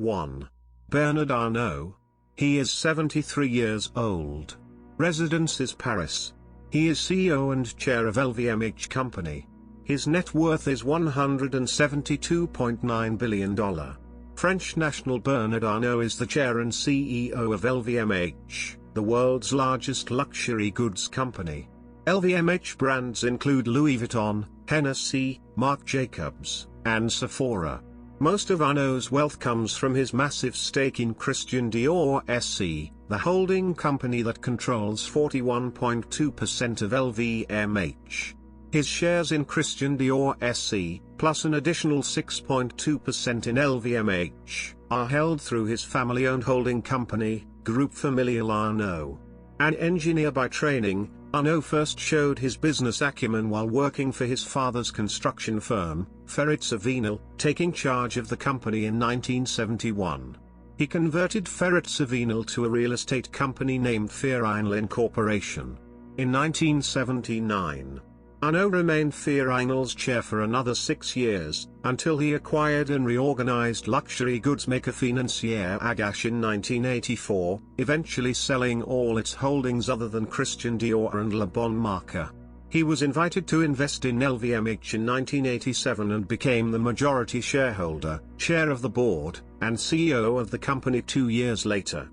1. Bernard Arnault. He is 73 years old. Residence is Paris. He is CEO and chair of LVMH company. His net worth is $172.9 billion. French national Bernard Arnault is the chair and CEO of LVMH, the world's largest luxury goods company. LVMH brands include Louis Vuitton, Hennessy, Marc Jacobs, and Sephora. Most of Arnault's wealth comes from his massive stake in Christian Dior SE, the holding company that controls 41.2% of LVMH. His shares in Christian Dior SE, plus an additional 6.2% in LVMH, are held through his family-owned holding company, Groupe Familial Arnault. An engineer by training, Arnault first showed his business acumen while working for his father's construction firm, Ferret-Savinel, taking charge of the company in 1971. He converted Ferret-Savinel to a real estate company named Ferrinel Incorporation. In 1979, Arnault remained Ferrinel's chair for another 6 years, until he acquired and reorganized luxury goods maker Financière Agache in 1984, eventually selling all its holdings other than Christian Dior and Le Bon Marque. He was invited to invest in LVMH in 1987 and became the majority shareholder, chair of the board, and CEO of the company 2 years later.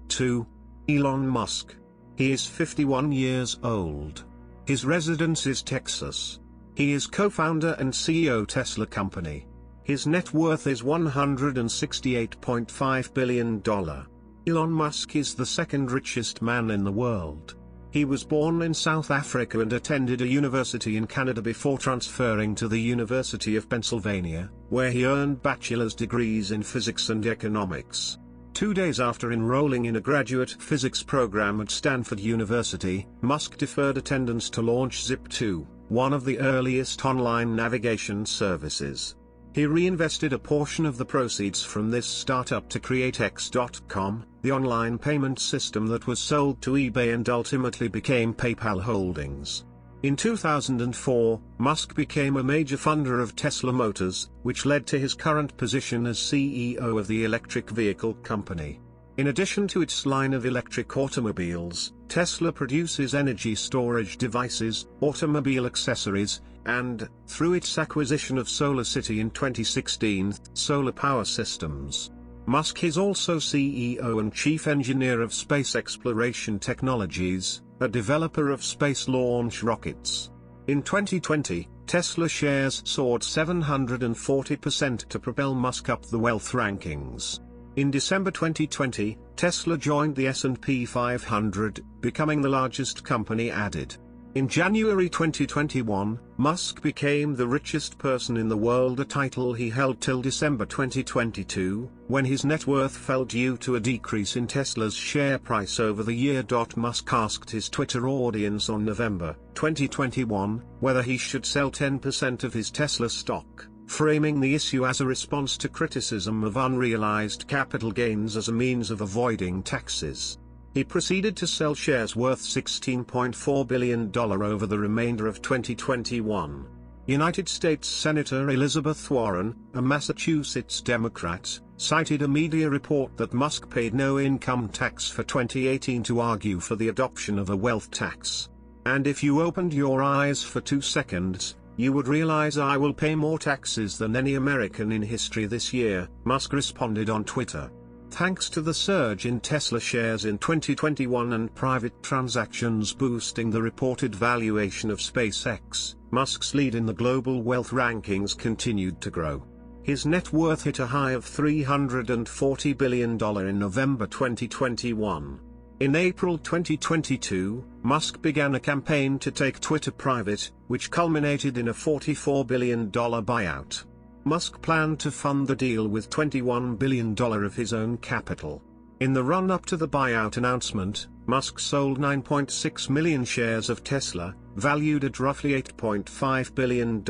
2. Elon Musk. He is 51 years old. His residence is Texas. He is co-founder and CEO Tesla Company. His net worth is $168.5 billion. Elon Musk is the second richest man in the world. He was born in South Africa and attended a university in Canada before transferring to the University of Pennsylvania, where he earned bachelor's degrees in physics and economics. 2 days after enrolling in a graduate physics program at Stanford University, Musk deferred attendance to launch Zip2, one of the earliest online navigation services. He reinvested a portion of the proceeds from this startup to create X.com, the online payment system that was sold to eBay and ultimately became PayPal Holdings. In 2004, Musk became a major funder of Tesla Motors, which led to his current position as CEO of the electric vehicle company. In addition to its line of electric automobiles, Tesla produces energy storage devices, automobile accessories, and, through its acquisition of SolarCity in 2016, solar power systems. Musk is also CEO and chief engineer of Space Exploration Technologies, a developer of space launch rockets. In 2020, Tesla shares soared 740% to propel Musk up the wealth rankings. In December 2020, Tesla joined the S&P 500, becoming the largest company added. In January 2021, Musk became the richest person in the world, a title he held till December 2022, when his net worth fell due to a decrease in Tesla's share price over the year. Musk asked his Twitter audience on November 2021 whether he should sell 10% of his Tesla stock, framing the issue as a response to criticism of unrealized capital gains as a means of avoiding taxes. He proceeded to sell shares worth $16.4 billion over the remainder of 2021. United States Senator Elizabeth Warren, a Massachusetts Democrat, cited a media report that Musk paid no income tax for 2018 to argue for the adoption of a wealth tax. "And if you opened your eyes for 2 seconds, you would realize I will pay more taxes than any American in history this year," Musk responded on Twitter. Thanks to the surge in Tesla shares in 2021 and private transactions boosting the reported valuation of SpaceX, Musk's lead in the global wealth rankings continued to grow. His net worth hit a high of $340 billion in November 2021. In April 2022, Musk began a campaign to take Twitter private, which culminated in a $44 billion buyout. Musk planned to fund the deal with $21 billion of his own capital. In the run-up to the buyout announcement, Musk sold 9.6 million shares of Tesla, valued at roughly $8.5 billion.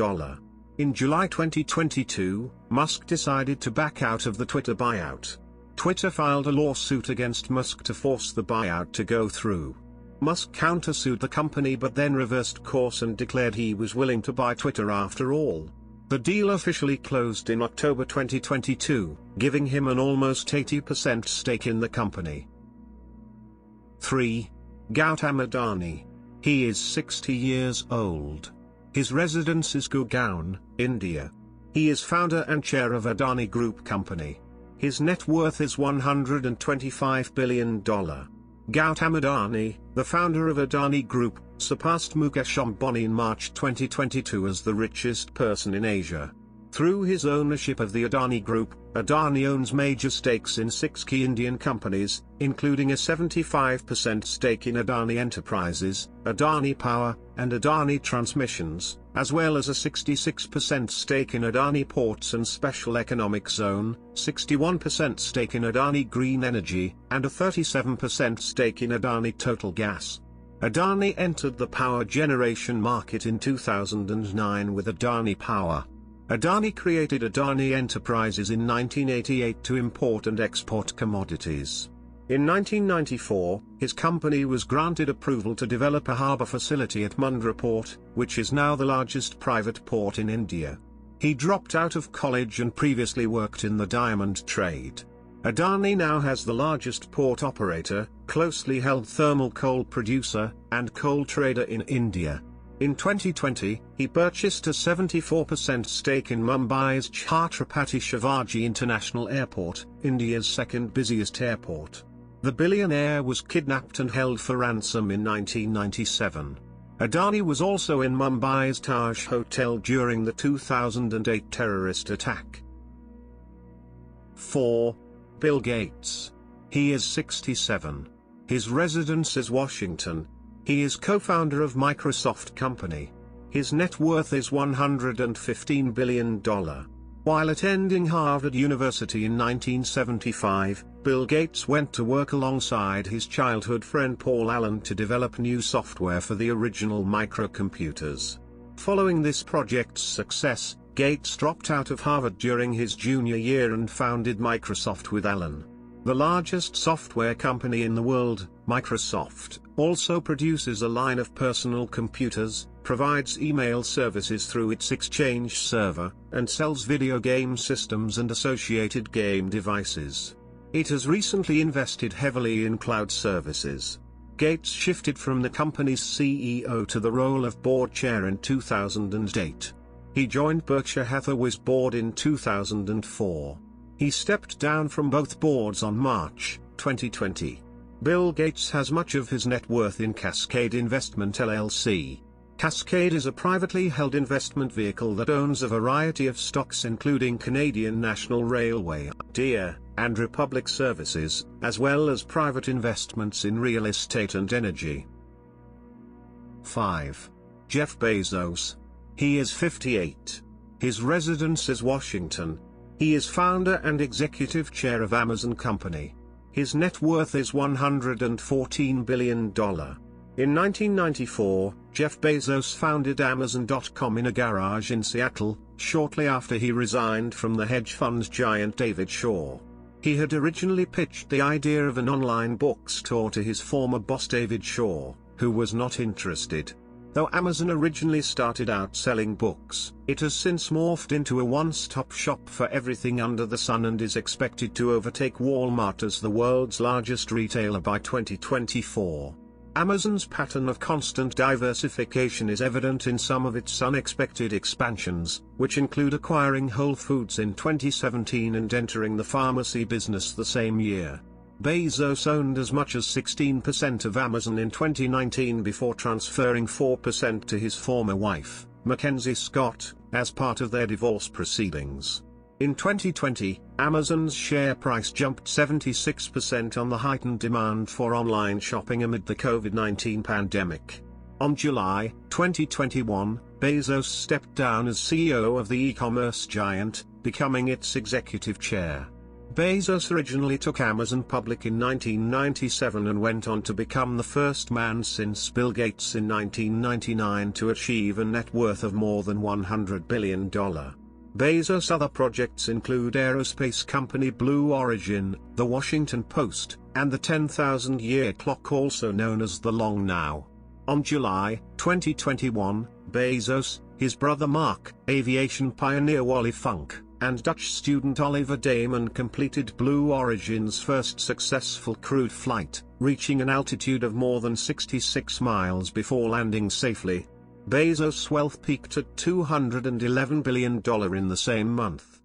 In July 2022, Musk decided to back out of the Twitter buyout. Twitter filed a lawsuit against Musk to force the buyout to go through. Musk countersued the company but then reversed course and declared he was willing to buy Twitter after all. The deal officially closed in October 2022, giving him an almost 80% stake in the company. 3. Gautam Adani. He is 60 years old. His residence is Gurgaon, India. He is founder and chair of Adani Group company. His net worth is $125 billion. Gautam Adani, the founder of Adani Group, surpassed Mukesh Ambani in March 2022 as the richest person in Asia. Through his ownership of the Adani Group, Adani owns major stakes in 6 key Indian companies, including a 75% stake in Adani Enterprises, Adani Power, and Adani Transmissions, as well as a 66% stake in Adani Ports and Special Economic Zone, 61% stake in Adani Green Energy, and a 37% stake in Adani Total Gas. Adani entered the power generation market in 2009 with Adani Power. Adani created Adani Enterprises in 1988 to import and export commodities. In 1994, his company was granted approval to develop a harbour facility at Mundra Port, which is now the largest private port in India. He dropped out of college and previously worked in the diamond trade. Adani now has the largest port operator, closely held thermal coal producer, and coal trader in India. In 2020, he purchased a 74% stake in Mumbai's Chhatrapati Shivaji International Airport, India's second busiest airport. The billionaire was kidnapped and held for ransom in 1997. Adani was also in Mumbai's Taj Hotel during the 2008 terrorist attack. 4. Bill Gates. He is 67. His residence is Washington. He is co-founder of Microsoft company. His net worth is $115 billion. While attending Harvard University in 1975, Bill Gates went to work alongside his childhood friend Paul Allen to develop new software for the original microcomputers. Following this project's success, Gates dropped out of Harvard during his junior year and founded Microsoft with Allen. The largest software company in the world, Microsoft, also produces a line of personal computers, provides email services through its Exchange server, and sells video game systems and associated game devices. It has recently invested heavily in cloud services. Gates shifted from the company's CEO to the role of board chair in 2008. He joined Berkshire Hathaway's board in 2004. He stepped down from both boards on March 2020. Bill Gates has much of his net worth in Cascade Investment LLC. Cascade is a privately held investment vehicle that owns a variety of stocks including Canadian National Railway, Deere, and Republic Services, as well as private investments in real estate and energy. 5. Jeff Bezos. He is 58. His residence is Washington. He is founder and executive chair of Amazon company. His net worth is $114 billion. In 1994, Jeff Bezos founded Amazon.com in a garage in Seattle, shortly after he resigned from the hedge fund giant David Shaw. He had originally pitched the idea of an online bookstore to his former boss David Shaw, who was not interested. Though Amazon originally started out selling books, it has since morphed into a one-stop shop for everything under the sun and is expected to overtake Walmart as the world's largest retailer by 2024. Amazon's pattern of constant diversification is evident in some of its unexpected expansions, which include acquiring Whole Foods in 2017 and entering the pharmacy business the same year. Bezos owned as much as 16% of Amazon in 2019 before transferring 4% to his former wife, Mackenzie Scott, as part of their divorce proceedings. In 2020, Amazon's share price jumped 76% on the heightened demand for online shopping amid the COVID-19 pandemic. On July 2021, Bezos stepped down as CEO of the e-commerce giant, becoming its executive chair. Bezos originally took Amazon public in 1997 and went on to become the first man since Bill Gates in 1999 to achieve a net worth of more than $100 billion. Bezos' other projects include aerospace company Blue Origin, The Washington Post, and the 10,000-year clock also known as the Long Now. On July 2021, Bezos, His brother Mark, aviation pioneer Wally Funk, and Dutch student Oliver Daemen completed Blue Origin's first successful crewed flight, reaching an altitude of more than 66 miles before landing safely. Bezos' wealth peaked at $211 billion in the same month.